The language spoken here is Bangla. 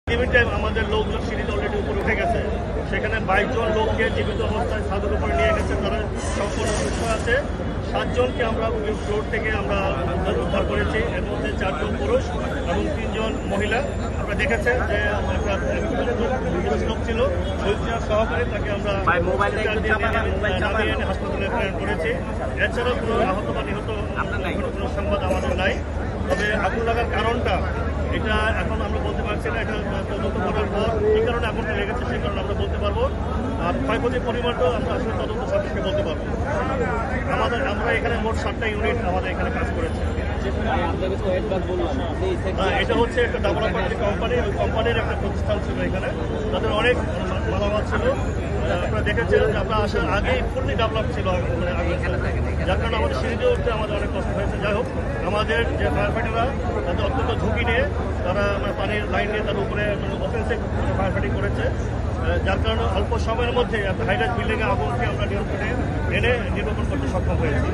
টাইম আমাদের লোকজন সিঁড়িতে অলরেডি উপরে উঠে গেছে, সেখানে 22 জন লোককে জীবিত অবস্থায় ছাদের উপরে নিয়ে গেছে, তারা সম্পূর্ণ সুস্থ আছে। 7 জনকে আমরা ফ্লোর থেকে আমরা উদ্ধার করেছি, এর মধ্যে 4 জন পুরুষ এবং 3 জন মহিলা। আপনারা দেখেছেন যে লোক ছিল হুইলচেয়ার সহকারে, তাকে আমরা নামিয়ে এনে হাসপাতালে প্রেরণ করেছি। এছাড়াও কোনো আহত বা নিহত কোনো সংবাদ আমাদের নাই। তবে আগুন লাগার কারণটা এটা এখন আমরা বলতে পারছি না, এটা তদন্ত করার পর কী কারণে আগুনটা লেগেছে সেই কারণে আমরা বলতে পারবো। আর ক্ষয়ক্ষতির পরিমাণটাও আমরা আসলে তদন্ত সাপেক্ষে বলতে পারবো। আমরা এখানে মোট 7টা ইউনিট আমাদের এখানে কাজ করেছে। এটা হচ্ছে একটা ডেভেলপমেন্ট কোম্পানি, ওই কোম্পানির একটা প্রতিষ্ঠান ছিল এখানে, তাদের অনেক মালামাল ছিল। আপনারা দেখেছেন যে আমরা আসার আগেই ফুললি ডেভেলপ ছিল, যার কারণে আমাদের সিঁড়িতে উঠতে আমাদের অনেক কষ্ট হয়েছে। যাই হোক, আমাদের যে ফায়ার ফাইটাররা তাদের অত্যন্ত ঝুঁকি নিয়ে তারা পানির লাইন নিয়ে তার উপরে অফেন্সিভ ফায়ার ফাইটিং করেছে, যার কারণে অল্প সময়ের মধ্যে হাইরাইজ বিল্ডিংয়ে আগুনকে আমরা নিয়ন্ত্রণে এনে নির্বাপন করতে সক্ষম হয়েছি।